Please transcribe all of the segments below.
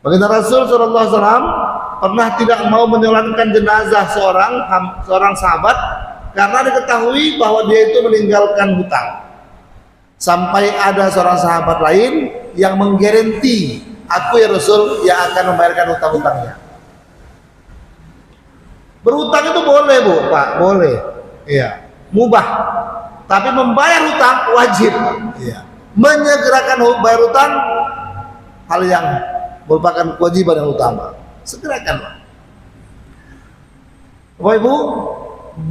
Baginda Rasul SAW pernah tidak mau menyolatkan jenazah seorang sahabat karena diketahui bahwa dia itu meninggalkan hutang. Sampai ada seorang sahabat lain yang menggaranti, aku ya Rasul yang akan membayarkan hutang-hutangnya. Berhutang itu boleh Bu, Pak, boleh. Iya, mubah. Tapi membayar hutang wajib. Iya. Menyegerakan bayar hutang hal yang merupakan kewajiban yang utama. Segerakan, Pak. Bapak Ibu,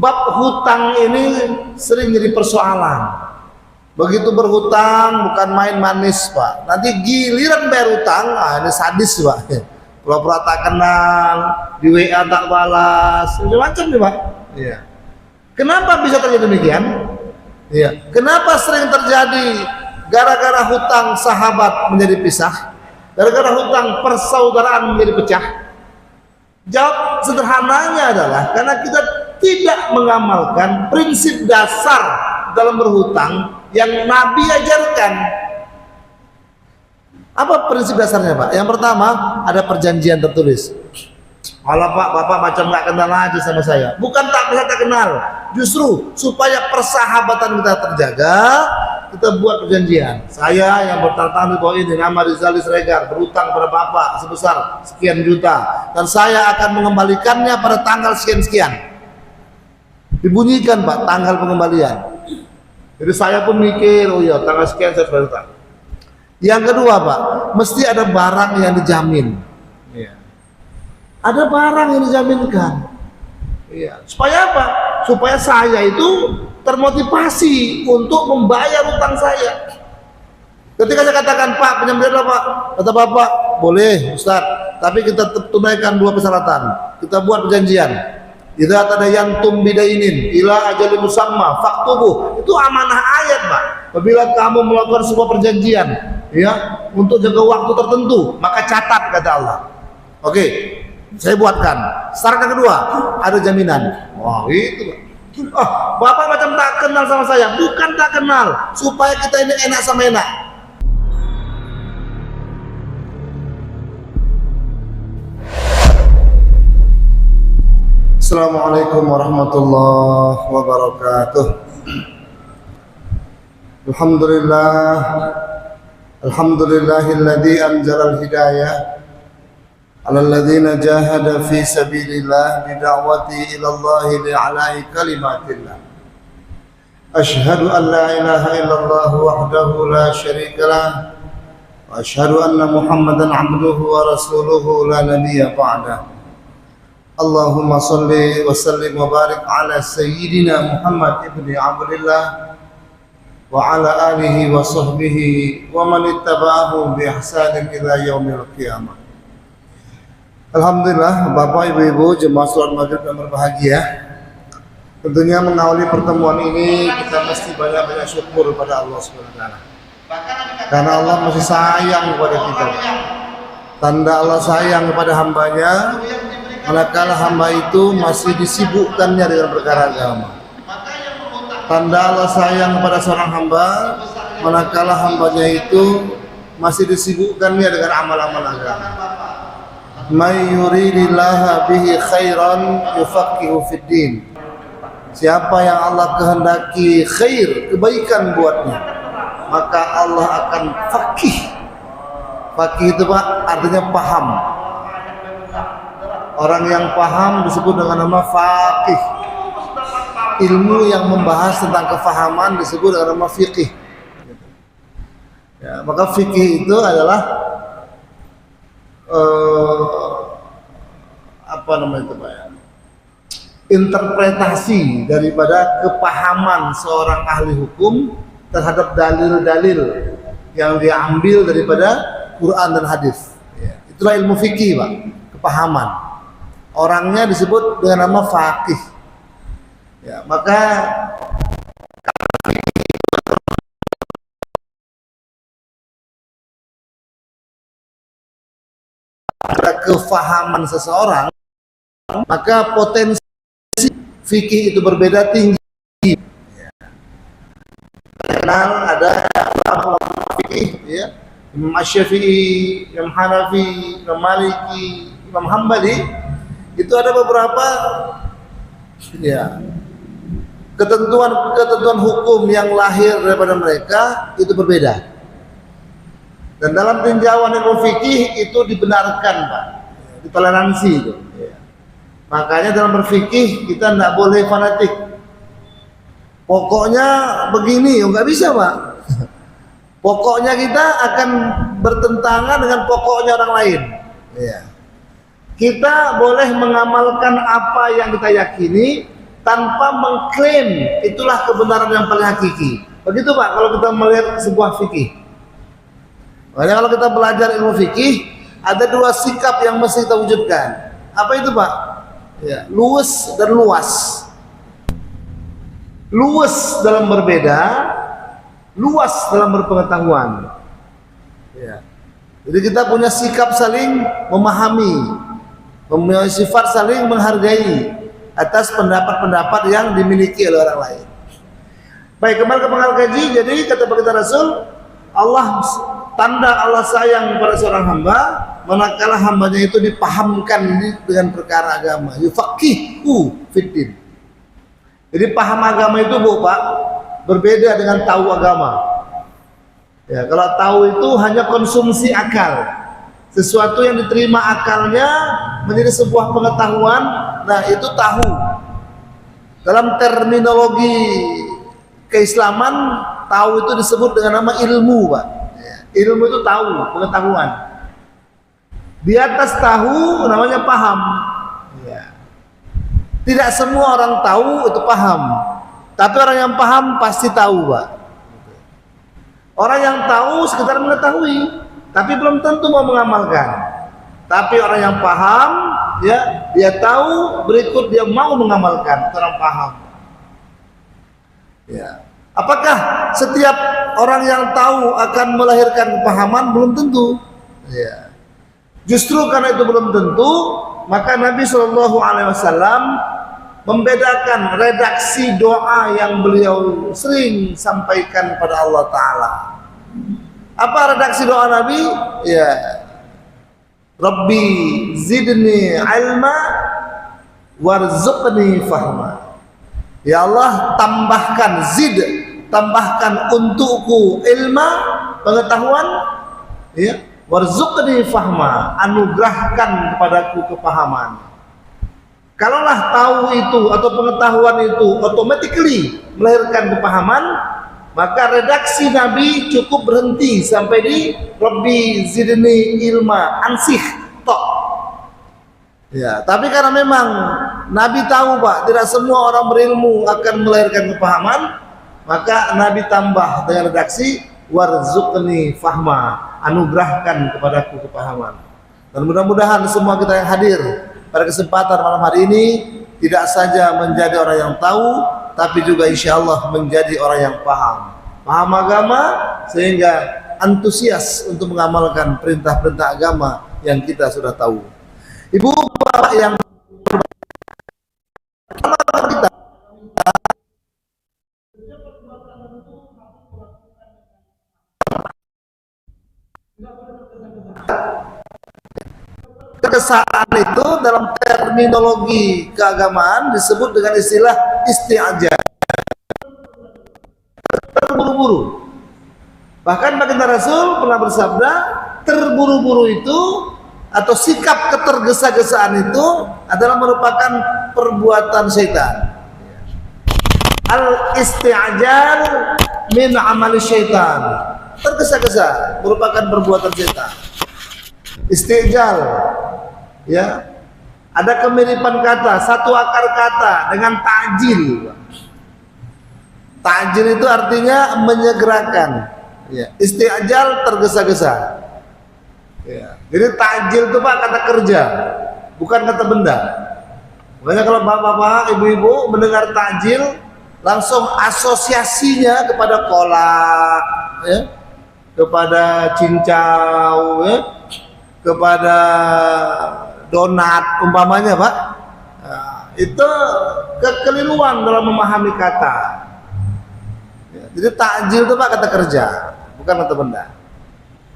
bab hutang ini sering jadi persoalan. Begitu berhutang bukan main manis, Pak. Nanti giliran bayar hutang, ini sadis, Pak. Pura-pura tak kenal, di WA tak balas, macam-macam nih, Pak. Iya. Kenapa bisa terjadi demikian? Iya. Kenapa sering terjadi gara-gara hutang sahabat menjadi pisah? Gara-gara hutang persaudaraan menjadi pecah? Jawab sederhananya adalah karena kita tidak mengamalkan prinsip dasar dalam berhutang yang Nabi ajarkan. Apa prinsip dasarnya, Pak? Yang pertama, ada perjanjian tertulis. Kalau Pak, Bapak macam nggak kenal aja sama saya. Bukan tak bisa tak kenal. Justru supaya persahabatan kita terjaga, kita buat perjanjian. Saya yang bertanggung di bawah ini, nama Rizali Sregar, berutang pada Bapak sebesar sekian juta. Dan saya akan mengembalikannya pada tanggal sekian-sekian. Dibunyikan, Pak, tanggal pengembalian. Jadi saya pun mikir, oh iya tanggal sekian saya harus bayar. Yang kedua, Pak, mesti ada barang yang dijamin. Iya. Ada barang yang dijaminkan. Iya. Supaya apa? Supaya saya itu termotivasi untuk membayar utang saya. Ketika saya katakan, Pak, penyembelihan Pak, kata Bapak, boleh Ustaz, tapi kita tunaikan dua persyaratan. Kita buat perjanjian. Idza tadayantum bidainin ila ajalin musamma faktubuh. Itu amanah ayat, Pak. Apabila kamu melakukan sebuah perjanjian, ya, untuk jangka waktu tertentu, maka catat, kata Allah. Oke, saya buatkan. Syarat yang kedua, ada jaminan. Wah, itu, Pak. Oh, Bapak macam tak kenal sama saya. Bukan tak kenal, supaya kita ini enak sama enak. Assalamualaikum warahmatullahi wabarakatuh. Alhamdulillahilladzi anzalal hidayah 'alal ladzina jahada fi sabilillah bid'awati ila Allah li'ala'i kalimatillah. Asyhadu an la ilaha illallah wahdahu la syarikalah wa asyhadu anna Muhammadan 'abduhu wa rasuluhu la nabiyya ba'dahu. Allahumma salli wa sallim wa barik ala sayyidina Muhammad ibni Abdillah wa ala alihi wa sahbihi wa man ittaba'ahu bi ihsanin ila yaumil qiyamah. Alhamdulillah, Bapak, Ibu-ibu, jemaah salat maghrib yang berbahagia. Tentunya mengawali pertemuan ini kita mesti banyak-banyak syukur pada Allah Subhanahu wa taala. Karena Allah masih sayang kepada kita. Tanda Allah sayang kepada hambanya manakala hamba itu masih disibukkannya dengan perkara agama. Tanda Allah sayang kepada seorang hamba manakala hambanya itu masih disibukkannya dengan amal-amal agama. May yuridillaha bihi khairan yufaqihu fid din. Siapa yang Allah kehendaki khair, kebaikan buatnya, maka Allah akan faqih. Faqih itu, Pak, artinya paham. Orang yang paham disebut dengan nama faqih. Ilmu yang membahas tentang kefahaman disebut dengan nama fiqih. Ya, maka fikih itu adalah apa namanya itu, Pak, ya? Interpretasi daripada kepahaman seorang ahli hukum terhadap dalil-dalil yang diambil daripada Quran dan hadis. Ya, itulah ilmu fikih, Pak, kepahaman. Orangnya disebut dengan nama faqih. Ya, maka ada kefahaman seseorang, maka potensi fikih itu berbeda tinggi. Ya. Kenal ada ulama fikih, ya, Imam Asy-Syafi'i, Imam Hanafi, Imam Maliki, Imam Hambali, itu ada beberapa ya ketentuan hukum yang lahir daripada mereka itu berbeda. Dan dalam tinjauan ilmu fikih itu dibenarkan, Pak, ditoleransi itu. Ya. Makanya dalam berfikih kita tidak boleh fanatik. Pokoknya begini, nggak bisa, Pak. Pokoknya kita akan bertentangan dengan pokoknya orang lain. Ya. Kita boleh mengamalkan apa yang kita yakini tanpa mengklaim itulah kebenaran yang paling hakiki. Begitu, Pak, kalau kita melihat sebuah fikih. Makanya kalau kita belajar ilmu fikih, ada dua sikap yang mesti kita wujudkan. Apa itu, Pak? Ya, luwes dan luas. Luwes dalam berbeda, luas dalam berpengetahuan. Ya. Jadi kita punya sikap saling memahami, mempunyai sifat saling menghargai atas pendapat-pendapat yang dimiliki oleh orang lain. Baik, kembali ke penggal gaji. Jadi kata baginda Rasul, tanda Allah sayang kepada seorang hamba manakala hambanya itu dipahamkan dengan perkara agama, yufaqihu fiddin. Jadi paham agama itu, Bu, Pak, berbeda dengan tahu agama. Ya, kalau tahu itu hanya konsumsi akal, sesuatu yang diterima akalnya menjadi sebuah pengetahuan. Nah, itu tahu. Dalam terminologi keislaman, tahu itu disebut dengan nama ilmu, Pak. Ilmu itu tahu, pengetahuan. Di atas tahu namanya paham. Ya. Tidak semua orang tahu itu paham, tapi orang yang paham pasti tahu, Pak. Orang yang tahu sekedar mengetahui, tapi belum tentu mau mengamalkan. Tapi orang yang paham, ya, dia tahu, berikut dia mau mengamalkan. Orang paham. Ya. Apakah setiap orang yang tahu akan melahirkan kepahaman? Belum tentu. Ya. Justru karena itu belum tentu, maka Nabi SAW membedakan redaksi doa yang beliau sering sampaikan kepada Allah Ta'ala. Apa redaksi doa Nabi? Ya, Rabbi zidni ilma warzuqni fahma. Ya Allah, tambahkan untukku ilma, pengetahuan, ya, warzuqni fahma, anugerahkan kepadaku kepahaman. Kalaulah tahu itu atau pengetahuan itu automatically melahirkan kepahaman, maka redaksi Nabi cukup berhenti sampai di Rabbi zidni ilma, ansih, tok. Ya, tapi karena memang Nabi tahu, Pak, tidak semua orang berilmu akan melahirkan kepahaman, maka Nabi tambah dengan redaksi warzuqni fahma, anugerahkan kepadaku kepahaman. Dan mudah-mudahan semua kita yang hadir pada kesempatan malam hari ini tidak saja menjadi orang yang tahu, tapi juga insya Allah menjadi orang yang paham agama, sehingga antusias untuk mengamalkan perintah-perintah agama yang kita sudah tahu. Ibu bapak yang kita kegesaan itu dalam terminologi keagamaan disebut dengan istilah isti'ajal, terburu-buru. Bahkan baginda Rasul pernah bersabda, terburu-buru itu atau sikap ketergesa-gesaan itu adalah merupakan perbuatan syaitan. Al-isti'ajal min amali syaitan. Tergesa-gesa merupakan perbuatan syaitan. Istijal, ya, ada kemiripan kata, satu akar kata dengan ta'jil. Ta'jil itu artinya menyegerakan, ya. Istijal tergesa-gesa, ya. Jadi ta'jil itu, Pak, kata kerja, bukan kata benda. Makanya kalau bapak-bapak, ibu-ibu mendengar ta'jil, langsung asosiasinya kepada kolak, ya, kepada cincau, ya, kepada donat umpamanya, Pak. Nah, itu kekeliruan dalam memahami kata. Ya, jadi takjil itu, Pak, kata kerja, bukan kata benda.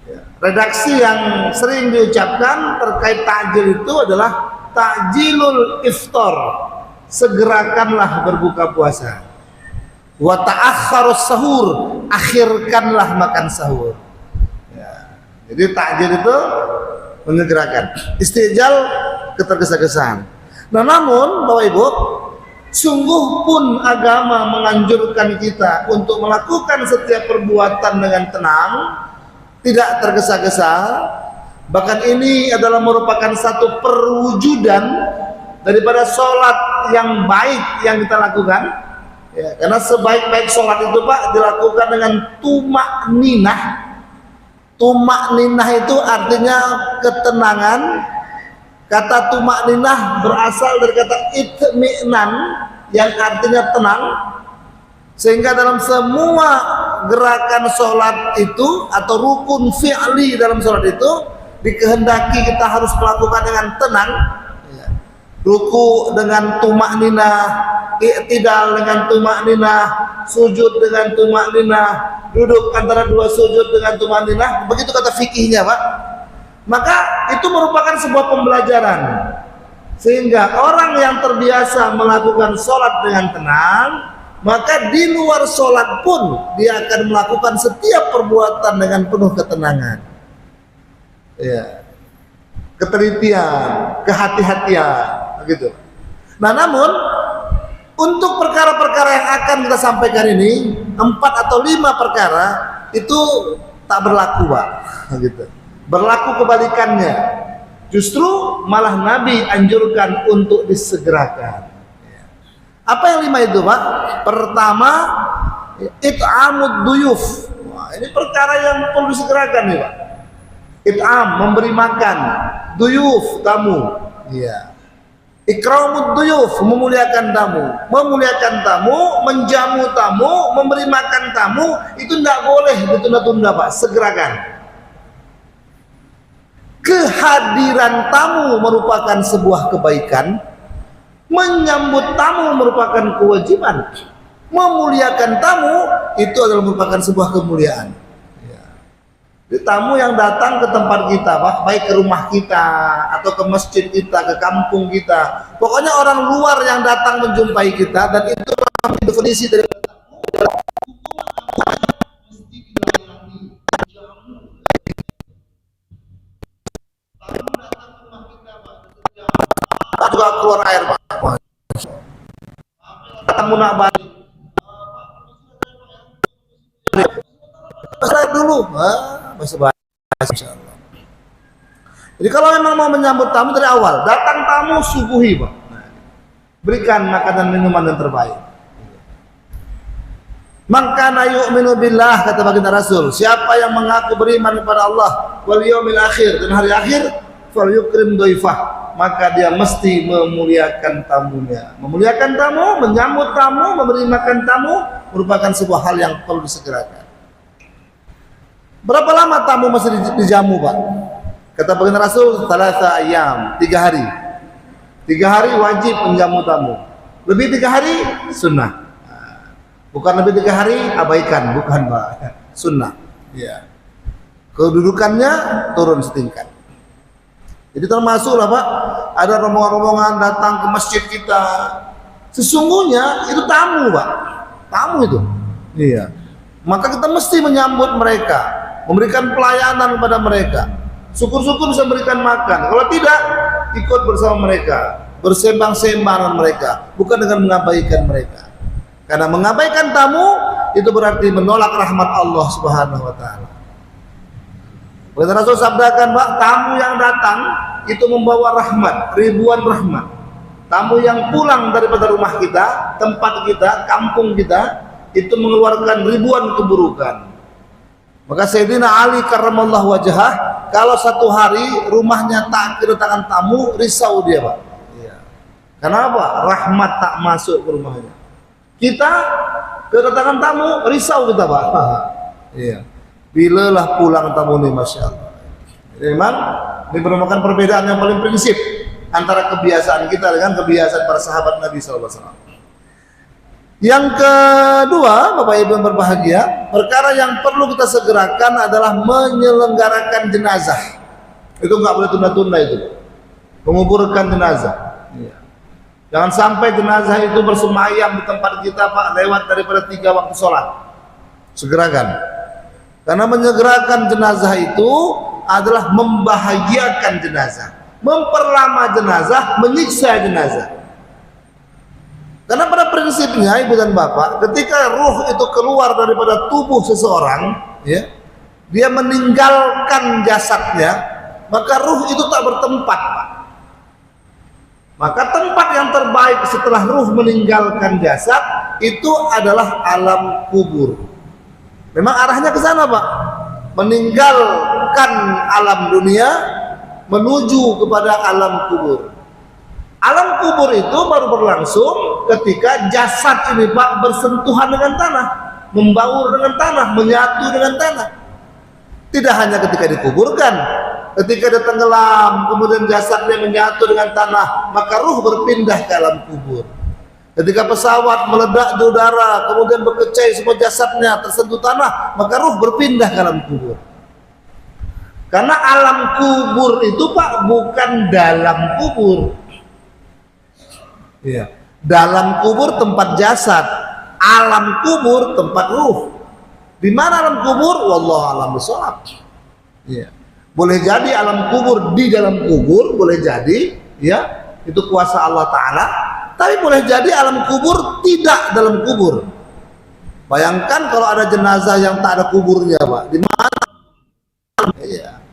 Ya. redaksi yang sering diucapkan terkait takjil itu adalah takjilul iftar, segerakanlah berbuka puasa. Wa ta'akhkharus sahur, akhirkanlah makan sahur. Ya. Jadi takjil itu menyegerakan, istijal ketergesa-gesaan. Nah, namun Bapak Ibu, sungguh pun agama menganjurkan kita untuk melakukan setiap perbuatan dengan tenang, tidak tergesa-gesa. Bahkan ini adalah merupakan satu perwujudan daripada sholat yang baik yang kita lakukan. Ya, karena sebaik-baik sholat itu Pak dilakukan dengan tumak ninah. Tumak ninah itu artinya ketenangan. Kata tumak ninah berasal dari kata itmi'nan yang artinya tenang. Sehingga dalam semua gerakan sholat itu atau rukun fi'li dalam sholat itu dikehendaki kita harus melakukan dengan tenang. Ya. Ruku dengan tumak ninah, i'tidal dengan tumak ninah, sujud dengan tumak ninah, duduk antara dua sujud dengan tumak ninah. Begitu kata fikihnya Pak. Maka itu merupakan sebuah pembelajaran, sehingga orang yang terbiasa melakukan sholat dengan tenang, maka di luar sholat pun dia akan melakukan setiap perbuatan dengan penuh ketenangan, ya, ketelitian, kehati-hatian, begitu. Nah, namun untuk perkara-perkara yang akan kita sampaikan ini, 4 atau 5 perkara itu tak berlaku Pak, gitu. Berlaku kebalikannya, justru malah Nabi anjurkan untuk disegerakan. Apa yang 5 itu Pak? Pertama, it'amud duyuf. Wah, ini perkara yang perlu disegerakan nih Pak. It'am, memberi makan, duyuf, tamu. Iya. Ikramud duyuf, memuliakan tamu. Memuliakan tamu, menjamu tamu, memberi makan tamu, itu tidak boleh ditunda-tunda Pak, segerakan. Kehadiran tamu merupakan sebuah kebaikan, menyambut tamu merupakan kewajiban, memuliakan tamu itu adalah merupakan sebuah kemuliaan. Ya. Jadi, tamu yang datang ke tempat kita Pak, baik ke rumah kita atau ke masjid kita, ke kampung kita, pokoknya orang luar yang datang menjumpai kita, dan itu definisi dari juga keluar air Pak. Tamu nak balik. Saya dulu, bahasa insyaallah. Jadi kalau memang mau menyambut tamu dari awal, datang tamu suguhi Pak. Berikan makanan minuman yang terbaik. Man kana yu'minu billah, kata baginda Rasul, siapa yang mengaku beriman kepada Allah wal yaumil akhir, dan hari akhir, falyukrim dhaifah, maka dia mesti memuliakan tamunya. Memuliakan tamu, menyambut tamu, memberi makan tamu merupakan sebuah hal yang perlu disegerakan. Berapa lama tamu mesti dijamu Pak? Kata baginda Rasul, 3 ayam, 3 hari. 3 hari wajib menjamu tamu. Lebih 3 hari sunnah. Bukan lebih 3 hari abaikan, bukan Pak. Sunnah. Ya. Kedudukannya turun setingkat. Jadi termasuklah Pak, ada rombongan-rombongan datang ke masjid kita. Sesungguhnya itu tamu Pak, tamu itu. Iya. Maka kita mesti menyambut mereka, memberikan pelayanan kepada mereka. Syukur-syukur bisa memberikan makan. Kalau tidak, ikut bersama mereka, bersembang-sembang dengan mereka, bukan dengan mengabaikan mereka. Karena mengabaikan tamu itu berarti menolak rahmat Allah Subhanahu wa taala. Rasul sabdakan Pak, tamu yang datang itu membawa rahmat, ribuan rahmat. Tamu yang pulang daripada rumah kita, tempat kita, kampung kita, itu mengeluarkan ribuan keburukan. Maka Sayyidina Ali karramallahu wajhah, kalau satu hari rumahnya tak kedatangan tamu, risau dia Pak. Iya. Kenapa? Rahmat tak masuk ke rumahnya. Kita kedatangan tamu, risau kita Pak. Iya. Bilalah pulang tamu ini, Masya Allah. Memang ini merupakan perbedaan yang paling prinsip antara kebiasaan kita dengan kebiasaan para sahabat Nabi SAW. Yang kedua, Bapak Ibu yang berbahagia, perkara yang perlu kita segerakan adalah menyelenggarakan jenazah. Itu nggak boleh tunda-tunda itu, menguburkan jenazah. Jangan sampai jenazah itu bersemayam di tempat kita Pak, lewat daripada 3 waktu sholat. Segerakan, karena menyegerakan jenazah itu adalah membahagiakan jenazah, memperlama jenazah, menyiksa jenazah. Karena pada prinsipnya Ibu dan Bapak, ketika ruh itu keluar daripada tubuh seseorang, ya, dia meninggalkan jasadnya, maka ruh itu tak bertempat, Pak. Maka tempat yang terbaik setelah ruh meninggalkan jasad itu adalah alam kubur. Memang arahnya ke sana, Pak. Meninggalkan alam dunia menuju kepada alam kubur. Alam kubur itu baru berlangsung ketika jasad ini Pak bersentuhan dengan tanah, membaur dengan tanah, menyatu dengan tanah. Tidak hanya ketika dikuburkan, ketika dia tenggelam, kemudian jasadnya menyatu dengan tanah, maka ruh berpindah ke alam kubur. Ketika pesawat meledak di udara, kemudian berkecai semua jasadnya tersentuh tanah, maka ruh berpindah ke alam kubur. Karena alam kubur itu Pak bukan dalam kubur. Iya. Dalam kubur tempat jasad, alam kubur tempat ruh. Di mana alam kubur? Wallahu a'lam bishawab. Iya. Boleh jadi alam kubur di dalam kubur, boleh jadi, ya, itu kuasa Allah Ta'ala. Tapi boleh jadi alam kubur tidak dalam kubur. Bayangkan kalau ada jenazah yang tak ada kuburnya, Pak. Di mana? Iya.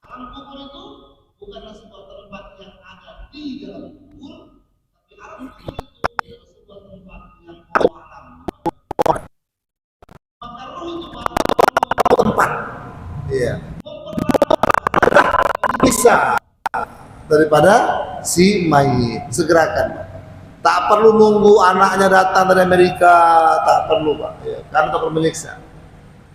Alam kubur itu bukanlah sebuah tempat yang ada di dalam kubur, tapi alam kubur itu adalah sebuah tempat yang Allah alam. Maka ruh itu tempat. Iya. Bisa daripada si mayit, segerakan. Tak perlu nunggu anaknya datang dari Amerika, tak perlu Pak, ya, kan tak perlu menyiksa.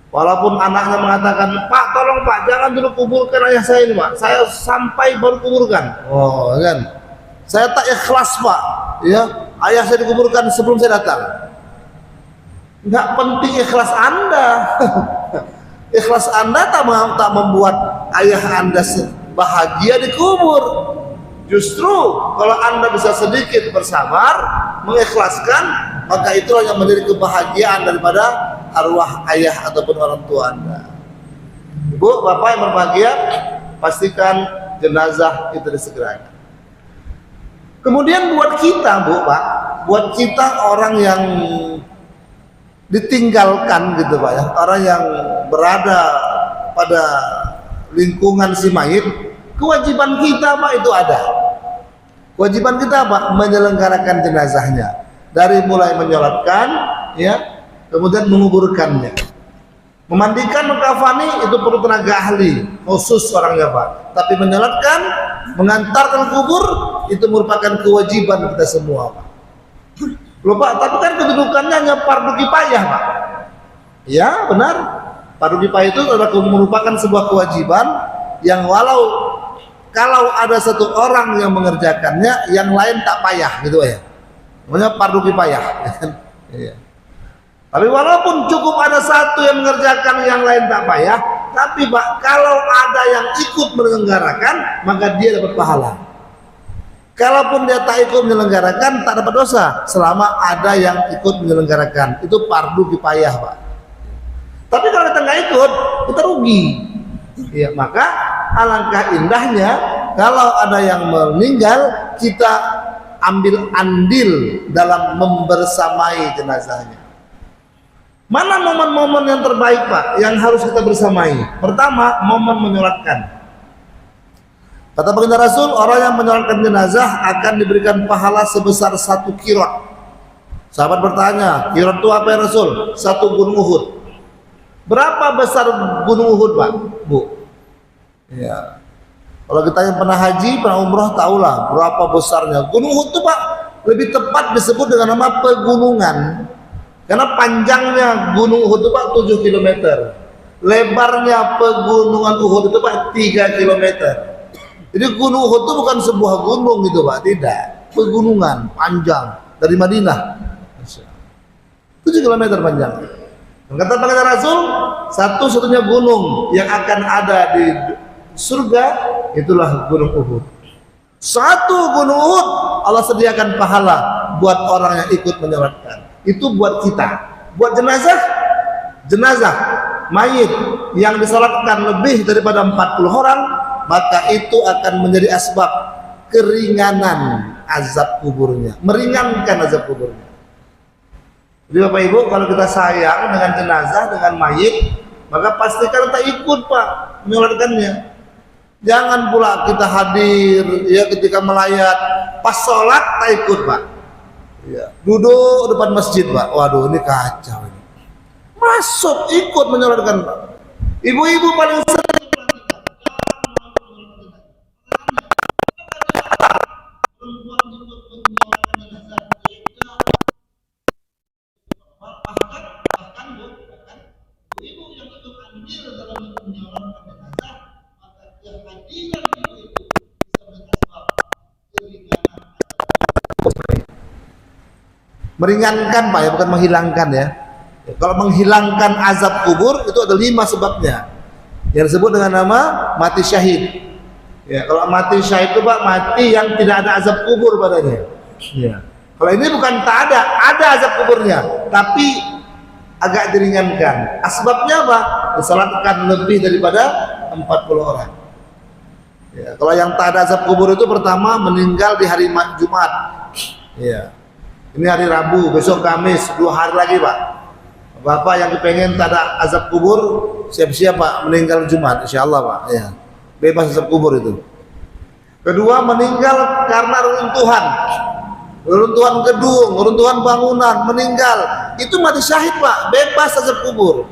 Walaupun anaknya mengatakan, Pak tolong Pak jangan dulu kuburkan ayah saya ini Pak, saya sampai baru kuburkan. Oh kan, saya tak ikhlas Pak, ya ayah saya dikuburkan sebelum saya datang. Nggak penting ikhlas Anda. Ikhlas Anda tak membuat ayah Anda bahagia dikubur. Justru kalau Anda bisa sedikit bersabar, mengikhlaskan, maka itulah yang menjadi kebahagiaan daripada arwah ayah ataupun orang tua Anda. Ibu, Bapak yang berbahagia, pastikan jenazah itu disegerakan. Kemudian buat kita, Bu, Pak, buat kita orang yang ditinggalkan gitu Pak ya, orang yang berada pada lingkungan si mayit, kewajiban kita Pak itu ada. Kewajiban kita Pak menyelenggarakan jenazahnya, dari mulai menyolatkan, ya, kemudian menguburkannya, memandikan, mengkafani itu perlu tenaga ahli khusus orangnya Pak. Tapi menyolatkan, mengantarkan kubur itu merupakan kewajiban kita semua Pak. Loh Pak, tapi kan kedudukannya hanya fardu kifayah Pak. Ya benar, fardu kifayah itu adalah merupakan sebuah kewajiban yang kalau ada satu orang yang mengerjakannya, yang lain tak payah gitu ya. Namanya fardu kifayah. Iya. Tapi walaupun cukup ada satu yang mengerjakan, yang lain tak payah, tapi Pak kalau ada yang ikut menyelenggarakan, maka dia dapat pahala. Kalaupun dia tak ikut menyelenggarakan, tak dapat dosa selama ada yang ikut menyelenggarakan. Itu fardu kifayah Pak. Tapi kalau kita nggak ikut, kita rugi. Ya, maka alangkah indahnya kalau ada yang meninggal, kita ambil andil dalam membersamai jenazahnya. Mana momen-momen yang terbaik Pak yang harus kita bersamai? Pertama, momen menyolatkan. Kata baginda Rasul, orang yang menyolatkan jenazah akan diberikan pahala sebesar 1 qirot. Sahabat bertanya, qirot itu apa ya Rasul? 1 gunung Uhud. Berapa besar gunung Uhud Pak? Bu? Ya. Kalau kita yang pernah haji, pernah umroh, tahulah berapa besarnya. Gunung Uhud itu Pak lebih tepat disebut dengan nama pegunungan. Karena panjangnya gunung Uhud itu Pak 7 km. Lebarnya pegunungan Uhud itu Pak 3 km. Jadi gunung Uhud itu bukan sebuah gunung gitu Pak, tidak. Pegunungan panjang dari Madinah. 7 kilometer panjang. Dan kata baginda Rasul, satu-satunya gunung yang akan ada di surga itulah gunung Uhud. Satu gunung Uhud Allah sediakan pahala buat orang yang ikut menyolatkan. Itu buat kita. Buat jenazah mayit yang disolatkan lebih daripada 40 orang, maka itu akan menjadi asbab keringanan azab kuburnya, meringankan azab kuburnya. Jadi Bapak Ibu, kalau kita sayang dengan jenazah, dengan mayit, maka pastikan kita ikut Pak menyolatkannya. Jangan pula kita hadir ya ketika melayat, pas sholat tak ikut Pak. Ya, duduk depan masjid Pak. Waduh, ini kacau ini. Masuk ikut menyolatkan Pak. Ibu-ibu paling sering meringankan Pak ya, bukan menghilangkan ya. Kalau menghilangkan azab kubur itu ada 5 sebabnya yang disebut dengan nama mati syahid ya. Kalau mati syahid itu Pak, mati yang tidak ada azab kubur padanya ya. Kalau ini bukan tak ada azab kuburnya, tapi agak diringankan. Asbabnya apa? Disalatkan lebih daripada 40 orang ya. Kalau yang tak ada azab kubur itu pertama meninggal di hari Jumat ya. Ini hari Rabu, besok Kamis, 2 hari lagi Pak. Bapak yang kepengen tak ada azab kubur, siap-siap Pak meninggal Jumat, insya Allah Pak ya. Bebas azab kubur itu. Kedua, meninggal karena runtuhan gedung, runtuhan bangunan, meninggal. Itu mati syahid Pak, bebas azab kubur.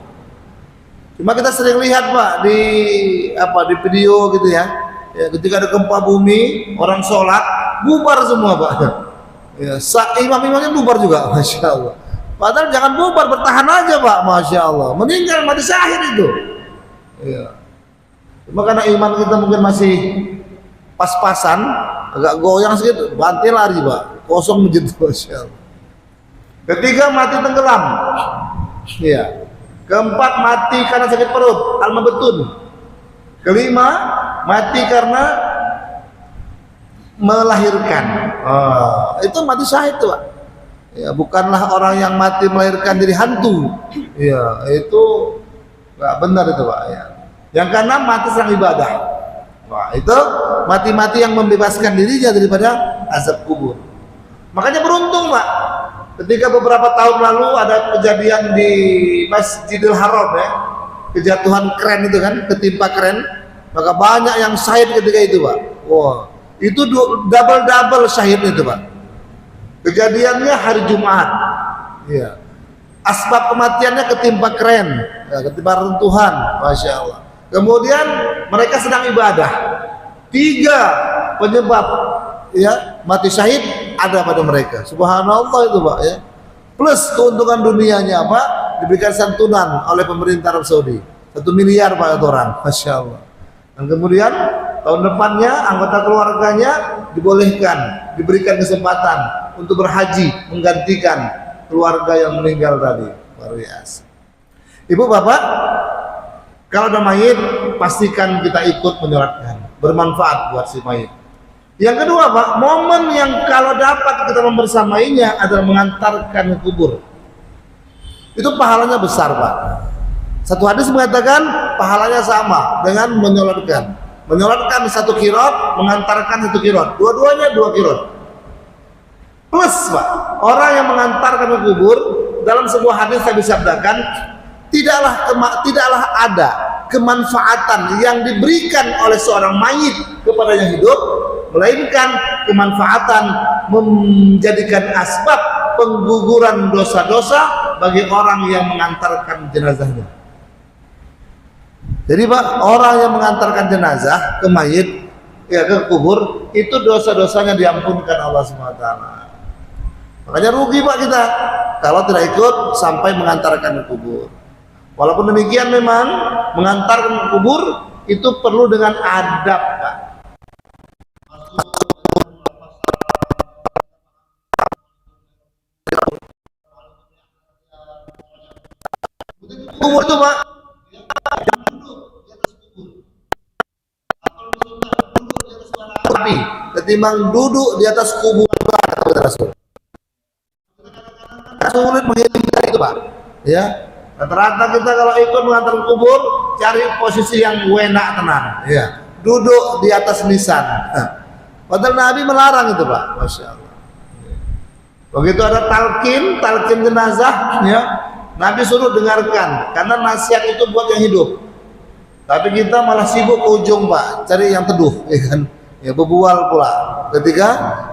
Cuma kita sering lihat Pak di video gitu ya. Ya, ketika ada gempa bumi, orang sholat, bubar semua Pak. Ya, imam-imamnya bubar juga, masya Allah. Padahal jangan bubar, bertahan aja Pak, masya Allah. Meninggal mati syahid itu. Ya. Cuma karena iman kita mungkin masih pas-pasan, agak goyang sedikit, banting lari Pak, kosong masjid, masya Allah. Ketiga, mati tenggelam. Ya. Keempat, mati karena sakit perut, al-mabtun. Kelima, mati karena melahirkan. Itu mati syahid tuh Pak. Ya, bukanlah orang yang mati melahirkan jadi hantu. Ya, itu nggak benar itu Pak ya. Yang keenam, mati sedang ibadah. Wah, itu mati-mati yang membebaskan dirinya daripada azab kubur. Makanya beruntung Pak. Ketika beberapa tahun lalu ada kejadian di Masjidil Haram ya, kejatuhan kren itu kan, ketimpa kren, maka banyak yang syahid ketika itu Pak. Wah, itu double syahidnya itu Pak. Kejadiannya hari Jumat ya. Asbab kematiannya ketimpa kren ya, ketimpa runtuhan, masya Allah. Kemudian mereka sedang ibadah. 3 penyebab ya mati syahid ada pada mereka, subhanallah itu Pak ya. Plus keuntungan dunianya apa? Diberikan santunan oleh pemerintah Arab Saudi 1 miliar Pak itu orang, masya Allah. Dan kemudian tahun depannya anggota keluarganya dibolehkan, diberikan kesempatan untuk berhaji menggantikan keluarga yang meninggal tadi. Luar biasa. Ibu bapak, kalau ada mayit pastikan kita ikut menyolatkan, bermanfaat buat si mayit. Yang kedua Pak, momen yang kalau dapat kita membersamainya adalah mengantarkan ke kubur. Itu pahalanya besar Pak. Satu hadis mengatakan pahalanya sama dengan menyolatkan. Menyolatkan 1 qiraat, mengantarkan 1 qiraat. Dua-duanya 2 qiraat. Plus Pak, orang yang mengantarkan ke kubur, dalam sebuah hadis saya disabdakan, tidaklah ada kemanfaatan yang diberikan oleh seorang mayit kepada yang hidup, melainkan kemanfaatan menjadikan asbab pengguguran dosa-dosa bagi orang yang mengantarkan jenazahnya. Jadi Pak, orang yang mengantarkan jenazah ke mayit ya ke kubur, itu dosa-dosanya diampunkan Allah SWT. Makanya rugi Pak kita kalau tidak ikut sampai mengantarkan ke kubur. Walaupun demikian memang mengantarkan ke kubur itu perlu dengan adab Pak. kubur itu Pak, tapi ketimbang duduk di atas kubur kata Rasul. Sulit menghindari itu Pak. Ya, rata-rata kita kalau ikut mengantar kubur cari posisi yang enak tenang. Ya, duduk di atas nisan. Padahal Nabi melarang itu Pak. Masya Allah. Begitu ada talqin jenazah, ya, Nabi suruh dengarkan, karena nasihat itu buat yang hidup. Tapi kita malah sibuk ke ujung Pak, cari yang teduh, ya kan? Ya berbual pula. Ketika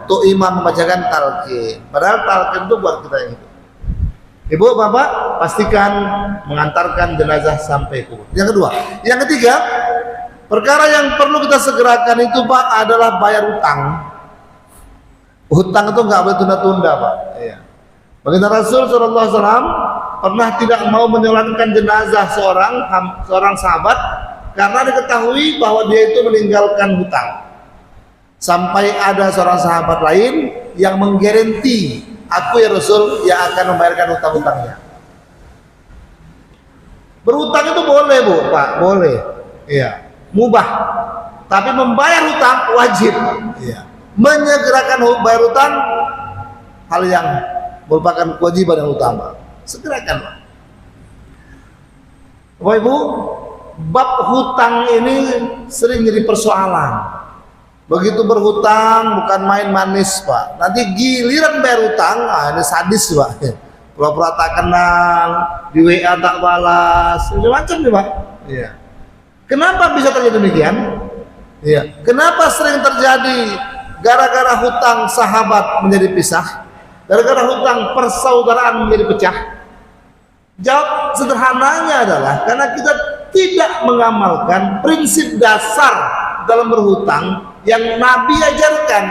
tuh imam membacakan talqin, padahal talqin itu buat kita yang hidup. Ibu, bapak, pastikan mengantarkan jenazah sampai kubur. Yang kedua, yang ketiga, perkara yang perlu kita segerakan itu Pak adalah bayar utang. Hutang itu nggak boleh tunda-tunda Pak. Iya. Baginda Rasul SAW pernah tidak mau menyolatkan jenazah seorang sahabat karena diketahui bahwa dia itu meninggalkan hutang. Sampai ada seorang sahabat lain yang menggaranti, aku ya Rasul yang akan membayarkan hutang-hutangnya. Berhutang itu boleh Bu, Pak, boleh. Iya, mubah. Tapi membayar hutang wajib. Iya. Menyegerakan bayar hutang hal yang merupakan kewajiban yang utama. Segerakan Pak. Bapak Ibu, bab hutang ini sering jadi persoalan. Begitu berhutang bukan main manis Pak. Nanti giliran bayar hutang, ini sadis Pak. Pura-pura tak kenal, di WA tak balas, macam-macam nih Pak. Iya. Kenapa bisa terjadi demikian? Iya. Kenapa sering terjadi? Gara-gara hutang sahabat menjadi pisah, gara-gara hutang persaudaraan menjadi pecah. Jawab sederhananya adalah karena kita tidak mengamalkan prinsip dasar dalam berhutang yang Nabi ajarkan.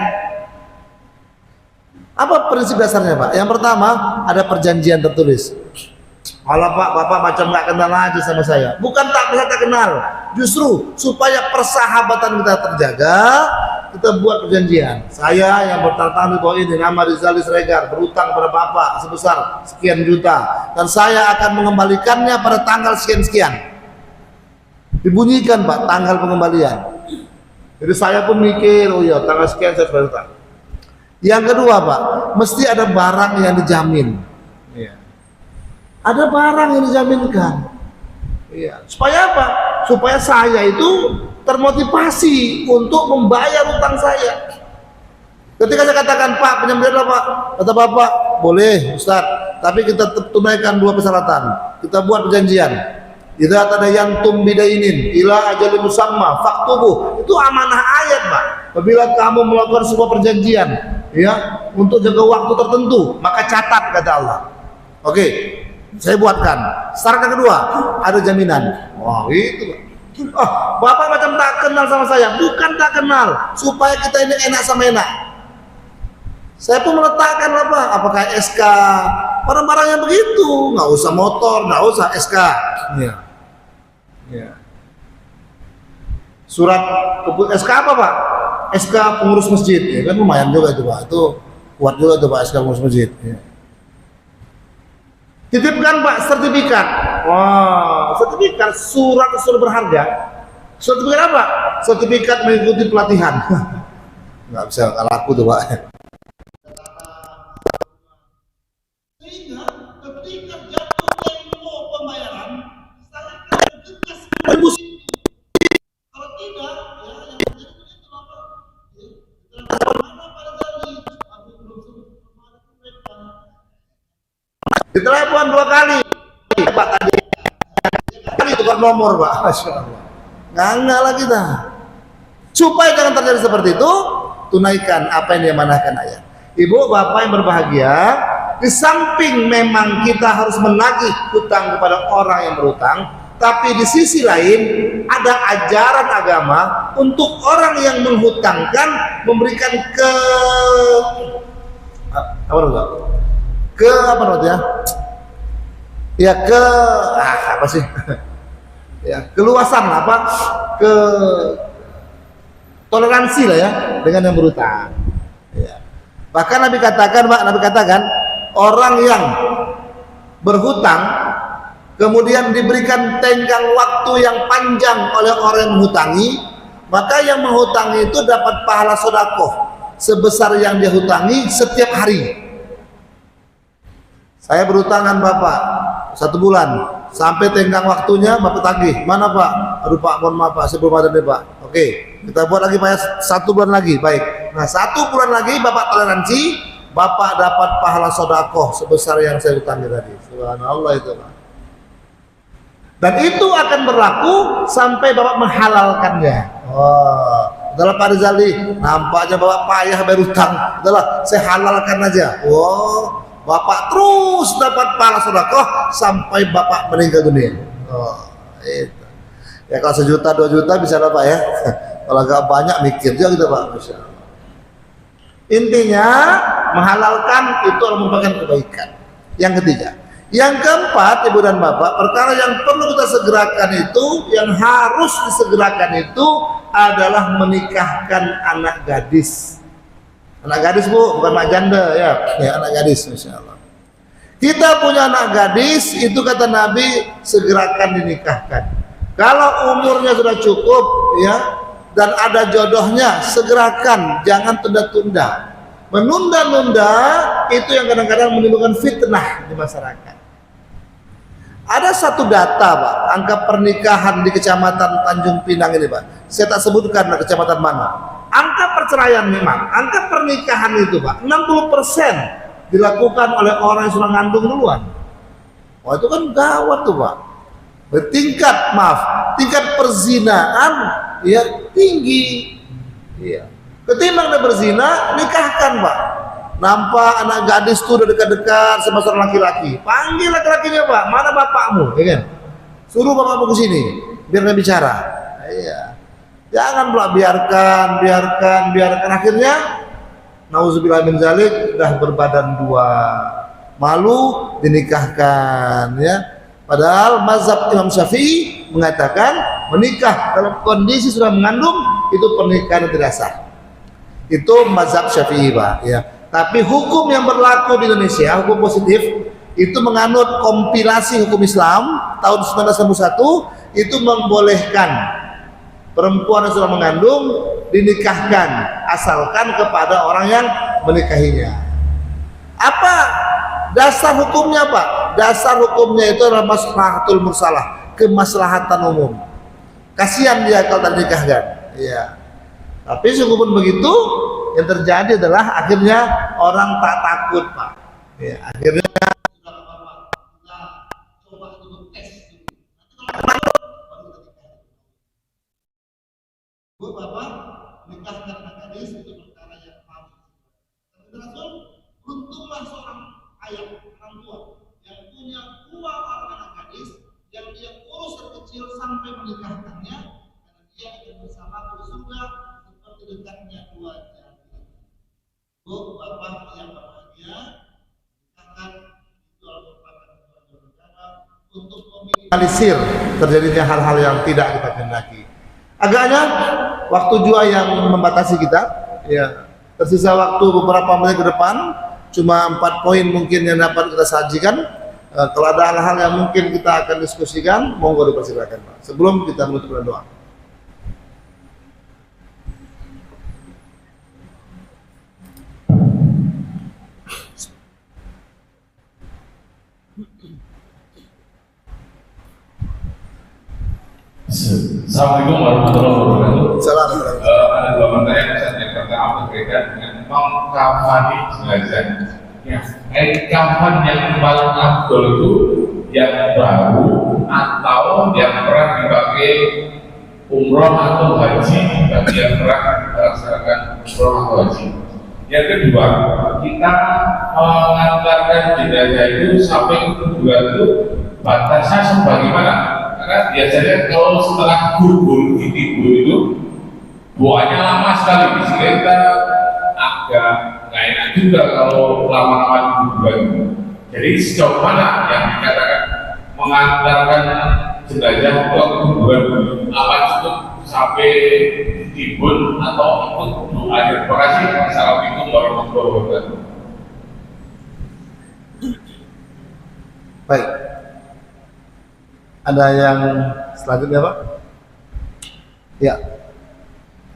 Apa prinsip dasarnya Pak? Yang pertama, ada perjanjian tertulis. Kalau Pak, Bapak macam nggak kenal aja sama saya. Bukan tak bisa tak kenal, justru supaya persahabatan kita terjaga, kita buat perjanjian. Saya yang bertanda di bawah ini, nama Rizal Siregar, berutang pada Bapak sebesar sekian juta, dan saya akan mengembalikannya pada tanggal sekian-sekian. Dibunyikan Pak tanggal pengembalian. Jadi saya pun mikir, oh iya tanggal sekian saya sudah utang. Yang kedua Pak, mesti ada barang yang dijamin. Iya. Ada barang yang dijaminkan. Iya. Supaya apa? Supaya saya itu termotivasi untuk membayar utang saya. Ketika saya katakan Pak pinjam berapa Pak? Kata Bapak, boleh Ustaz, tapi kita tunaikan dua persyaratan. Kita buat perjanjian. Idza tadayantum bidainin ila ajalin musamma faktubuh. Itu amanah ayat Pak. Apabila kamu melakukan sebuah perjanjian, ya, untuk jangka waktu tertentu, maka catat kata Allah. Oke, saya buatkan. Syarat yang kedua, ada jaminan. Wah, itu Pak. Bapak macam tak kenal sama saya. Bukan tak kenal, supaya kita ini enak sama enak. Saya pun meletakkan apa? Apakah SK, barang-barang yang begitu, nggak usah motor, nggak usah SK. Ya. Ya. Surat SK apa Pak? SK pengurus masjid, ya kan lumayan juga itu Pak. Itu kuat juga itu Pak SK pengurus masjid. Ya. Titipkan Pak sertifikat. Wah, sertifikat surat berharga. Sertifikat apa? Sertifikat mengikuti pelatihan. Nggak bisa laku tuh Pak. Sehingga ketika jatuh tempo pembayaran, salahkan tegas menembus. Kalau tidak, ya yang terjadi begitu Bapak. Mana pada kali aku belum ditelepon 2 kali Pak tadi. Kali tukar nomor Pak. Masya Allah. Nggak lah kita. Supaya jangan terjadi seperti itu, tunaikan apa yang diamanahkan ayat. Ibu bapak yang berbahagia, di samping memang kita harus menagih hutang kepada orang yang berhutang, tapi di sisi lain ada ajaran agama untuk orang yang menghutangkan memberikan keluasan apa? Toleransi lah ya dengan yang berhutang. Ya. Bahkan Nabi katakan orang yang berhutang kemudian diberikan tenggang waktu yang panjang oleh orang yang menghutangi, maka yang menghutangi itu dapat pahala sedekah sebesar yang dia hutangi setiap hari. Saya berutangan Bapak 1 bulan, sampai tenggang waktunya Bapak tagih. Mana Pak? Aduh Pak, mohon maaf Pak, sebelum ada nih Pak. Oke, kita buat lagi Pak, 1 bulan lagi. Baik. Nah 1 bulan lagi Bapak toleransi, Bapak dapat pahala sedekah sebesar yang saya utangi tadi. Subhanallah itu Pak. Dan itu akan berlaku sampai Bapak menghalalkannya. Oh, adalah Pak Rizali, nampaknya Bapak payah berutang. Adalah saya halalkan aja. Oh, Bapak terus dapat pahala sedekah sampai Bapak meninggal dunia. Oh, itu. Ya kalau 1 juta 2 juta bisa lah Pak ya. Kalau agak banyak mikir juga gitu Pak. Masya Allah. Intinya menghalalkan itu merupakan kebaikan. Yang ketiga, yang keempat Ibu dan Bapak, perkara yang perlu kita segerakan itu, yang harus disegerakan itu adalah menikahkan anak gadis. Anak gadis Bu, bukan anak janda ya, anak gadis Masya Allah. Kita punya anak gadis, itu kata Nabi segerakan dinikahkan. Kalau umurnya sudah cukup ya, dan ada jodohnya, segerakan, jangan tunda-tunda. Menunda-nunda itu yang kadang-kadang menimbulkan fitnah di masyarakat. Ada satu data Pak, angka pernikahan di Kecamatan Tanjung Pinang ini Pak, saya tak sebutkan kecamatan mana. Angka perceraian memang, angka pernikahan itu Pak, 60% dilakukan oleh orang yang sudah ngandung duluan. Wah itu kan gawat tuh Pak. Tingkat perzinaan ya tinggi. Iya. Ketimbang dia berzina, nikahkan Pak. Nampak anak gadis tuh udah dekat-dekat sama seorang laki-laki, panggil laki-lakinya Pak, mana bapakmu, ya kan? Suruh bapakmu ke sini, biar dia bicara. Iya. Jangan pula biarkan. Akhirnya, nauzubillah min zalik, udah berbadan 2, malu dinikahkan, ya. Padahal mazhab Imam Syafi'i mengatakan menikah dalam kondisi sudah mengandung itu pernikahan yang tidak sah. Itu mazhab Syafi'i Pak, ya. Tapi hukum yang berlaku di Indonesia, hukum positif, itu menganut kompilasi hukum Islam tahun 1961, itu membolehkan perempuan yang sudah mengandung dinikahkan asalkan kepada orang yang menikahinya. Apa dasar hukumnya Pak? Dasar hukumnya itu adalah maslahatul mursalah, kemaslahatan umum. Kasihan dia kalau tak dinikahkan. Iya. Tapi sungguh begitu, yang terjadi adalah akhirnya orang tak takut Pak. Ya, akhirnya coba dulu tes dulu. Bu Bapak nikahkan anak gadis itu perkara yang harus. Rasul beruntunglah seorang ayah, orang tua yang punya 2 orang anak gadis yang dia urus dari kecil sampai menikahkannya, karena dia akan bersama di surga seperti dekatnya 2 jari. Bu Bapak yang berbahagia, nikahkan itu merupakan cara untuk meminimalisir terjadinya hal-hal yang tidak kita kehendaki. Agaknya waktu juga yang membatasi kita, ya. Tersisa waktu beberapa menit ke depan, cuma 4 poin mungkin yang dapat kita sajikan. Kalau ada hal-hal yang mungkin kita akan diskusikan, monggo dipersilakan Pak. Sebelum kita menutup dengan doa. Assalamualaikum warahmatullahi wabarakatuh. Assalamualaikum. Ada 2 pertanyaan. Yang pertama berkaitan dengan kapan jenazah. Ya, kapan yang paling afdol itu yang baru atau yang pernah dipakai umroh atau haji bagi yang pernah melaksanakan umroh atau haji. Yang kedua, kita mengantarkan jenazah itu sampai ke kuburan itu batasnya sebagaimana? Karena biasanya kalau setelah gugul ditimbul itu buahnya lama sekali, sehingga kita agak nggak enak juga kalau lama-lama di kuburan. Jadi sejauh mana yang dikatakan mengantarkan jenazah ke kuburan, apa cukup sampai ditimbun atau ikut doa? Terima kasih. Assalamualaikum warahmatullahi wabarakatuh. Baik. Ada yang selanjutnya Pak? Ya,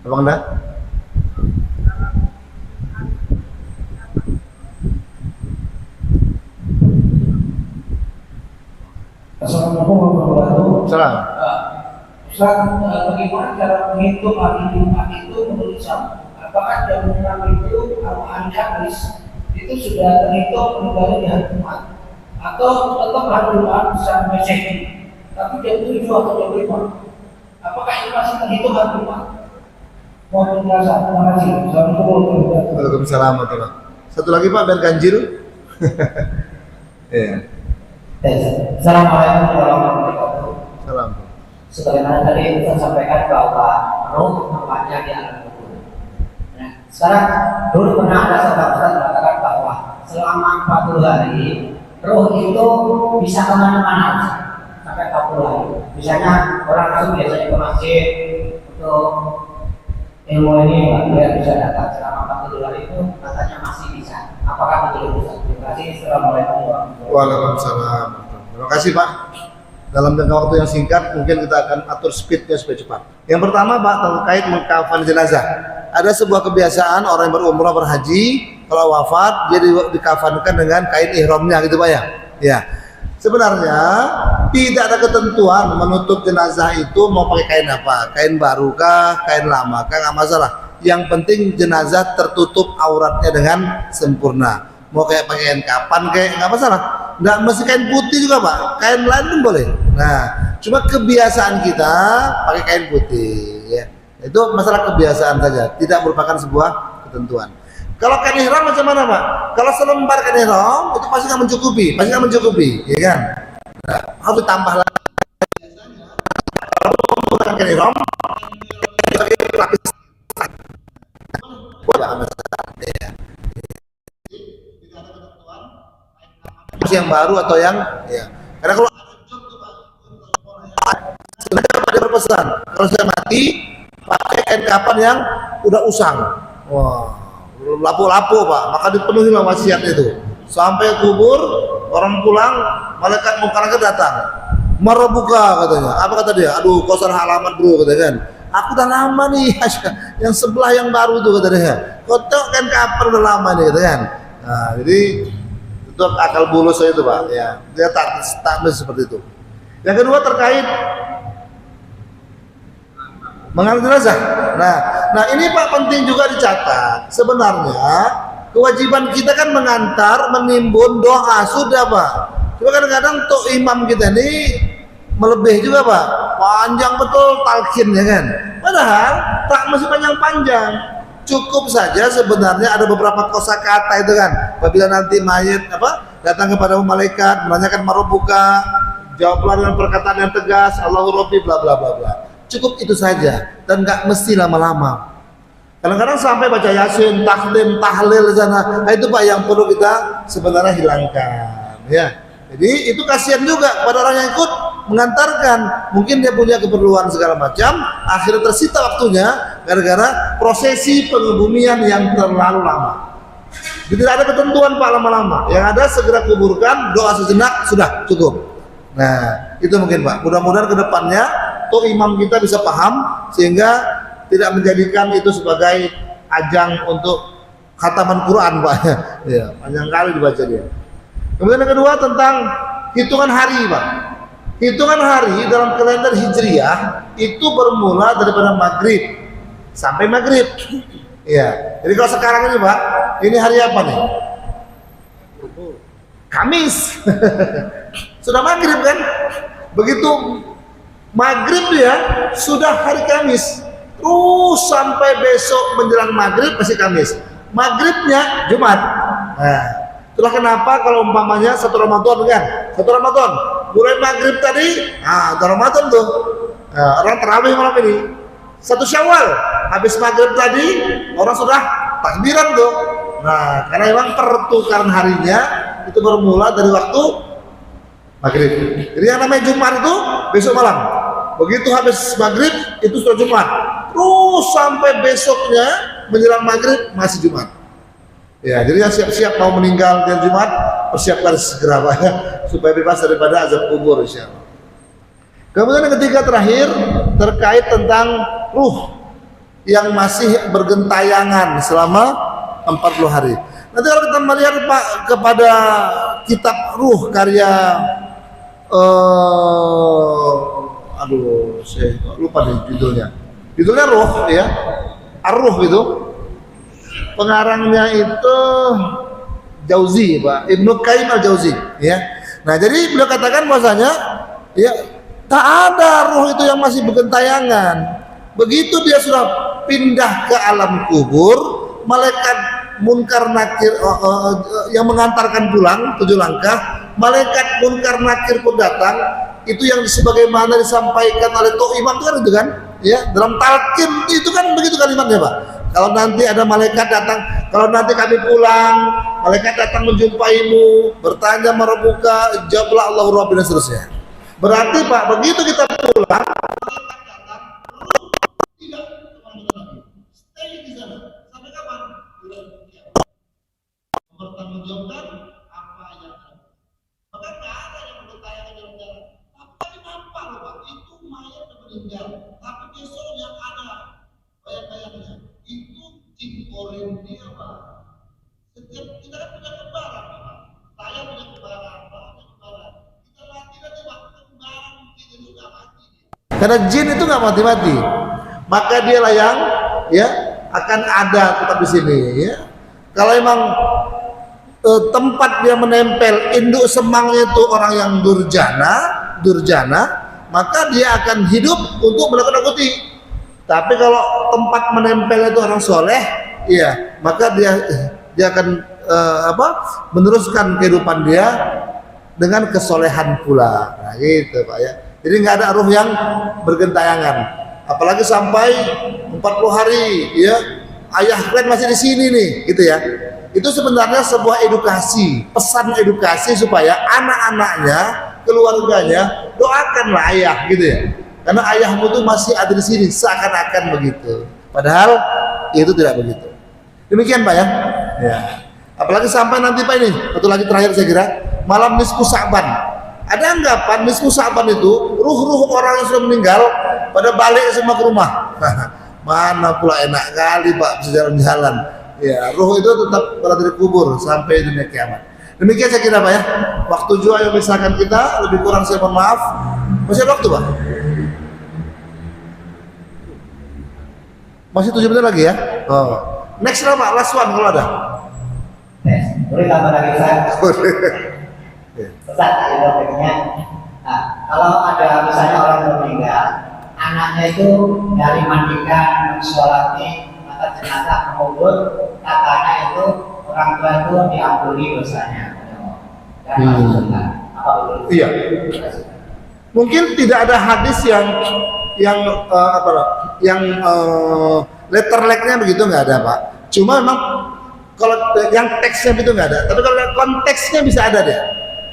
Abang dah. Assalamualaikum warahmatullahi wabarakatuh. Salam. Ustaz, bagaimana cara menghitung hari Jumat itu menurut Islam? Apakah jam 6 itu atau hari Kamis itu sudah terhitung kembali di hari Jumat? Atau tetap hari Jumat secara Masehi, tapi jam 7 atau jam 5? Apakah ini masih terhitung hari Jumat? Mohon penjelasan. Terima kasih. Assalamualaikum warahmatullahi wabarakatuh. Waalaikumsalam warahmatullahi wabarakatuh. Satu lagi Pak, biar ganjil. Iya. Assalamualaikum warahmatullahi wabarakatuh. Salam. Sebagaimana tadi Ustaz sampaikan bahwa roh tempatnya di alam kubur. Nah, sekarang dulu pernah ada seorang Ustaz mengatakan bahwa selama 40 hari roh itu bisa kemana-mana sampai 40 hari. Misalnya orang itu biasanya ke masjid untuk ilmu ini, dia bisa datang selama 40 hari itu katanya masih bisa. Apakah betul Ustaz? Terima kasih. Assalamualaikum warahmatullahi wabarakatuh. Waalaikumsalam. Terima kasih Pak. Dalam jangka waktu yang singkat mungkin kita akan atur speednya supaya cepat. Yang pertama Pak, terkait mengkafan jenazah. Ada sebuah kebiasaan orang yang berumrah berhaji kalau wafat dia dikafankan dengan kain ihramnya gitu Pak ya. Ya. Sebenarnya tidak ada ketentuan menutup jenazah itu mau pakai kain apa, kain baru kah, kain lama kah, nggak masalah. Yang penting jenazah tertutup auratnya dengan sempurna. Mau kayak pakaian kapan kayak nggak masalah. Nggak mesti kain putih juga Pak, kain lain pun boleh. Nah, cuma kebiasaan kita pakai kain putih ya. Itu masalah kebiasaan saja, tidak merupakan sebuah ketentuan. Kalau kain ihram macam mana Pak? Kalau selembar kain ihram itu pasti nggak mencukupi, ya kan? Nah, harus ditambah lagi. Kalau menggunakan kain ihram, pakai lapis. Ya. Yang baru atau yang ya. Karena kalau sebenarnya dia berpesan kalau saya mati pakai kain kapan yang udah usang. Wah, lapu-lapu Pak, maka dipenuhi lah wasiat itu. Sampai kubur orang pulang, malaikat mungkar datang. Marabuka katanya. Apa kata dia? Aduh, kau salah alamat bro katanya kan. Aku udah lama nih, yang sebelah yang baru itu kata dia. Kau tahu kan kapan udah lama nih katanya kan. Nah, jadi itu akal bulus saya itu Pak ya, dia tak seperti itu. Yang kedua terkait mengantar jenazah. Nah ini Pak penting juga dicatat. Sebenarnya kewajiban kita kan mengantar, menimbun, doa sudah Pak. Cuma kadang-kadang tuh imam kita ini melebih juga Pak, panjang betul talqin ya kan. Padahal tak mesti panjang-panjang. Cukup saja sebenarnya ada beberapa kosakata itu kan. Apabila nanti mayat datang kepada malaikat menanyakan marobuka, jawablah dengan perkataan yang tegas, Allahu Rabbi bla bla bla bla. Cukup itu saja dan nggak mesti lama-lama. Kadang-kadang sampai baca yasin, tahlim, tahlil sana. Nah, itu Pak yang perlu kita sebenarnya hilangkan. Ya. Jadi itu kasihan juga kepada orang yang ikut mengantarkan. Mungkin dia punya keperluan segala macam, akhirnya tersita waktunya gara-gara prosesi pengebumian yang terlalu lama. Jadi tidak ada ketentuan Pak lama-lama. Yang ada segera kuburkan, doa sejenak sudah cukup. Nah itu mungkin Pak. Mudah-mudahan kedepannya tuh imam kita bisa paham sehingga tidak menjadikan itu sebagai ajang untuk khataman Quran Pak. Ya, panjang kali dibaca dia. Kemudian yang kedua tentang hitungan hari Pak. Hitungan hari dalam kalender Hijriah itu bermula daripada maghrib sampai maghrib. Ya. Jadi kalau sekarang ini Pak, ini hari apa nih? Kamis. Sudah maghrib kan? Begitu maghrib ya, sudah hari Kamis. Terus sampai besok menjelang maghrib masih Kamis. Maghribnya Jumat. Nah, itulah kenapa kalau umpamanya satu Ramadan kan? Satu Ramadan mulai maghrib tadi, Ramadan tuh orang terawih malam ini. Satu Syawal habis maghrib tadi orang sudah takbiran tuh. Nah karena memang pertukaran harinya itu bermula dari waktu maghrib. Jadi yang namanya Jumat itu besok malam. Begitu habis maghrib itu sudah Jumat. Terus sampai besoknya menjelang maghrib masih Jumat. Ya, jadi yang siap-siap mau meninggal di Jumat persiapkan segera Pak ya, supaya bebas daripada azab kubur insyaallah. Kemudian yang ketiga terakhir terkait tentang ruh yang masih bergentayangan selama 40 hari. Nanti kalau kita melihat Pak kepada kitab Ruh karya saya lupa nih judulnya. Judulnya Ruh ya. Ar-Ruh gitu. Pengarangnya itu Jauzi, Pak. Ibnu Qayyim al-Jauzi ya. Nah, jadi beliau katakan bahwasanya ya tak ada ruh itu yang masih bergentayangan. Begitu dia sudah pindah ke alam kubur, malaikat munkar nakir yang mengantarkan pulang 7 langkah, malaikat munkar nakir pun datang. Itu yang sebagaimana disampaikan oleh Tok Imam itu kan ya, dalam talqin itu kan begitu kalimatnya, Pak. Kalau nanti ada malaikat datang, kalau nanti kami pulang, malaikat datang menjumpaimu, bertanya marabuka, jawablah Allahu Rabbi dan seterusnya. Berarti Pak, begitu kita pulang, tidak kemana-mana, stay di sana. Sampai kapan? Mempertanggungjawabkan apa yang ada. Maka nggak ada yang bertanya di dalam jalan. Tapi nampak loh Pak, itu mayat yang meninggal. Tapi besok yang ada bayang-bayangnya itu timporin dia Pak. Setiap kita kan punya kembaran Pak. Saya punya kembaran, Pak punya kembaran. Kita mati nanti Pak, kembaran mungkin itu nggak mati. Karena jin itu nggak mati-mati. Maka dialah yang ya akan ada tetap di sini ya. Kalau emang tempat dia menempel induk semangnya itu orang yang durjana, maka dia akan hidup untuk menakut-nakuti. Tapi kalau tempat menempel itu orang soleh, iya, maka dia akan meneruskan kehidupan dia dengan kesolehan pula. Nah, gitu Pak ya. Jadi nggak ada ruh yang bergentayangan. Apalagi sampai 40 hari, ya, ayah kalian masih di sini nih, gitu ya. Itu sebenarnya sebuah edukasi, pesan edukasi supaya anak-anaknya, keluarganya doakanlah ayah, gitu ya. Karena ayahmu tuh masih ada di sini, seakan-akan begitu. Padahal itu tidak begitu. Demikian Pak ya. Ya. Apalagi sampai nanti Pak ini, satu lagi terakhir saya kira, malam nisfu Sa'ban. Ada anggapan nisfu Sa'ban itu ruh-ruh orang yang sudah meninggal pada balik semua ke rumah. Mana pula enak kali Pak bisa jalan-jalan. Ya, ruh itu tetap berada di kubur sampai dunia kiamat. Demikian saya kira Pak ya. Waktu juga yang misalkan kita lebih kurang saya mohon maaf. Masih ada waktu Pak? Masih 7 menit lagi ya? Oh. Next lah Pak, last one kalau ada. Boleh tambah lagi Pak? Pesan dari dokternya. Nah, kalau ada misalnya orang yang meninggal, anaknya itu dari mandikan, mensolati, maka jenazah mengubur, katanya itu orang tua itu diampuni dosanya. Apa betul? Iya. Mungkin tidak ada hadis yang letter like-nya begitu nggak ada Pak. Cuma memang kalau yang teksnya itu nggak ada. Tapi kalau konteksnya bisa ada deh.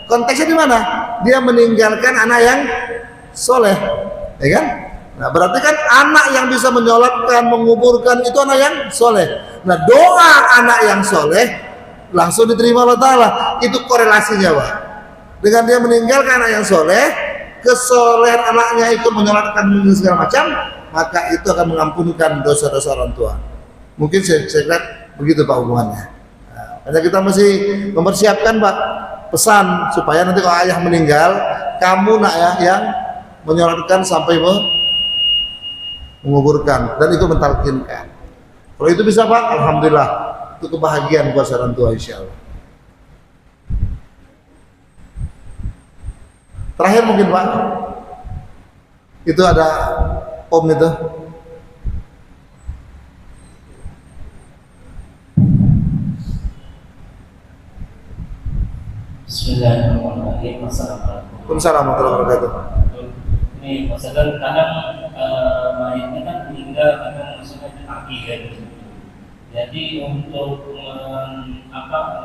Konteksnya di mana? Dia meninggalkan anak yang soleh, ya kan? Nah berarti kan anak yang bisa menyolatkan, menguburkan itu anak yang soleh. Nah doa anak yang soleh langsung diterima Allah Ta'ala. Itu korelasinya Pak. Dengan dia meninggalkan anak yang soleh, kesolehan anaknya ikut menyolatkan segala macam, maka itu akan mengampunkan dosa-dosa orang tua. Mungkin saya lihat begitu Pak hubungannya. Nah, karena kita masih mempersiapkan Pak pesan supaya nanti kalau ayah meninggal, kamu nak ya yang menyolatkan sampai menguburkan dan itu mentalkinkan. Kalau itu bisa Pak, alhamdulillah itu kebahagiaan buat orang tua insya Allah. Terakhir mungkin Pak, itu ada Om itu. Bismillahirrahmanirrahim. Assalamualaikum warahmatullahi wabarakatuh. Ini masalah kadang mayatnya kan meninggal kadang maksudnya kaki kan. Jadi untuk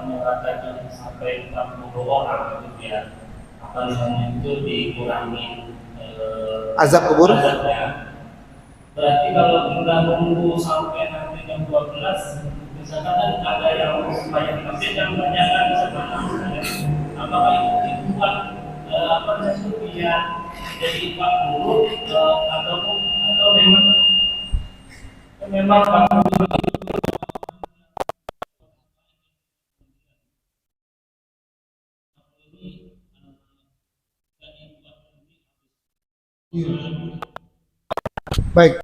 menyerahkan sampai 40 orang itu biar itu dikurangi Azab kubur. azabnya. Berarti kalau kita menunggu sampai nanti jam 12, misalkan kan ada yang supaya di masjid yang banyak kan misalkan apakah itu dibuat biar jadi 40 atau memang 40 Baik.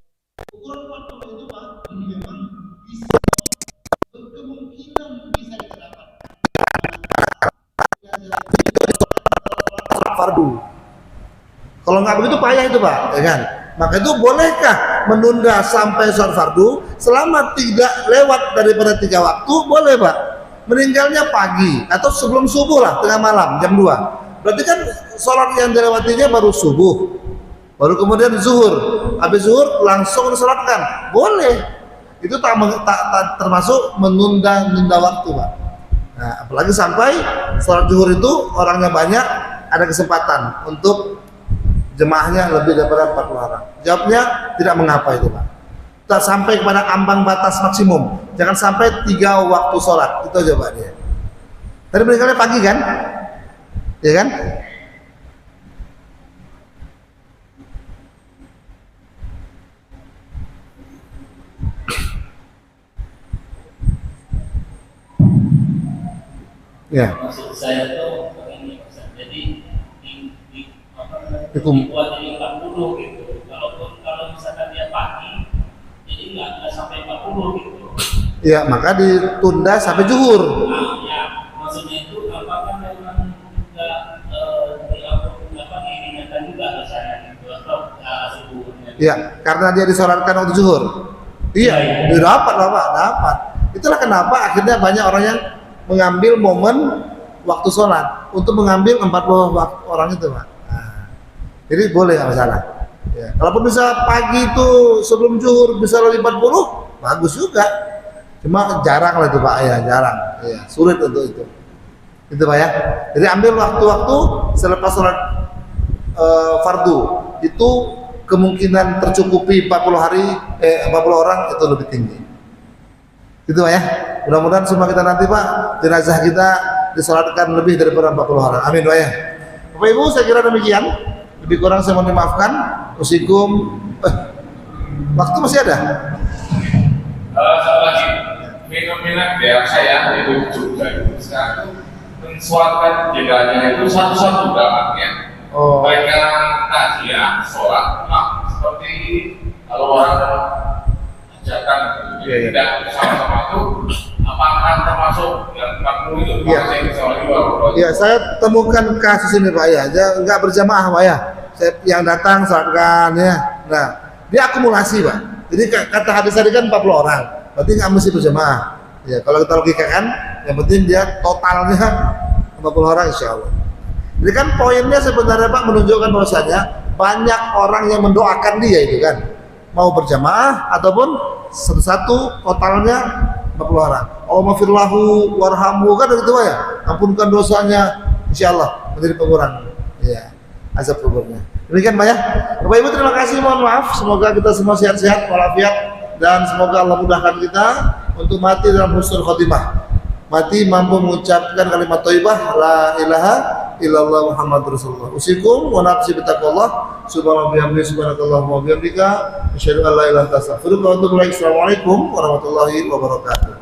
Fardu. Kalau nggak begitu payah itu Pak, ya kan? Maka itu bolehkah menunda sampai sholat fardu selama tidak lewat daripada 3 waktu? Boleh Pak. Meninggalnya pagi atau sebelum subuh lah, tengah malam jam 2. Berarti kan sholat yang dilewatinya baru subuh, baru kemudian zuhur. Habis zuhur langsung disolatkan, boleh. Itu tak termasuk menunda waktu Pak. Nah, apalagi sampai sholat zuhur itu orangnya banyak, ada kesempatan untuk jemaahnya lebih daripada 40 orang. Jawabnya tidak mengapa itu Pak. Tak sampai kepada ambang batas maksimum. Jangan sampai 3 waktu sholat. Itu jawabannya. Tadi meninggalnya pagi kan? Ya kan? Ya. Maksud saya tuh ini Ustaz. Jadi Hukum. dibuat jadi 40 gitu. Kalau misalkan dia pagi, jadi nggak sampai 40 gitu. Ya, maka ditunda sampai zuhur. Nah, ya maksudnya itu apakah memang nggak diingatkan juga rasanya gitu atau subuhnya? Ya, karena dia disolatkan waktu zuhur. Iya, dapat lah Pak, dapat. Itulah kenapa akhirnya banyak orang yang mengambil momen waktu sholat untuk mengambil 40 orang itu Pak. Nah, jadi boleh nggak masalah. Ya. Kalaupun bisa pagi itu sebelum zuhur bisa lebih 40, bagus juga. Cuma jarang lah itu Pak ya, jarang. Ya, sulit untuk itu. Itu Pak ya. Jadi ambil waktu-waktu selepas sholat fardu itu kemungkinan tercukupi 40 orang itu lebih tinggi. Gitu Pak ya. Mudah-mudahan semua kita nanti Pak jenazah kita disolatkan lebih daripada 40 orang. Amin Pak ya. Bapak Ibu saya kira demikian. Lebih kurang saya mohon dimaafkan. Usikum. Waktu masih ada? Satu lagi fenomena daerah saya itu juga sekarang mensolatkan jenazahnya itu satu-satu dalamnya. Oh. Baik karena takziah, sholat, seperti kalau orang ajakan Iya. tidak bersama-sama itu apakah termasuk yang 40 itu? Iya. Ya, saya temukan kasus ini Pak ya, nggak berjamaah Pak ya. Yang datang sholatkan ya. Nah, dia akumulasi Pak. Jadi kata hadis tadi kan 40 orang, berarti nggak mesti berjamaah. Ya, kalau kita logikakan, yang penting dia totalnya 40 orang insya Allah. Jadi kan poinnya sebenarnya Pak menunjukkan bahwasanya banyak orang yang mendoakan dia itu kan, mau berjamaah ataupun satu-satu totalnya 40 orang. Allahumma firlahu warhamhu kan gitu Pak ya. Ampunkan dosanya insyaallah menjadi pengurang. Ya. Azab kuburnya. Demikian Pak ya. Bapak Ibu terima kasih, mohon maaf. Semoga kita semua sehat-sehat walafiat dan semoga Allah mudahkan kita untuk mati dalam husnul khotimah. Mati mampu mengucapkan kalimat thayyibah la ilaha illallah Muhammadur Rasulullah. Usikum wa nafsi bitaqwallah. Subhanallahi wa bihamdihi subhanakallahumma wa bihamdika asyhadu an la ilaha illa anta astaghfiruka wa atubu ilaik. Assalamualaikum warahmatullahi wabarakatuh.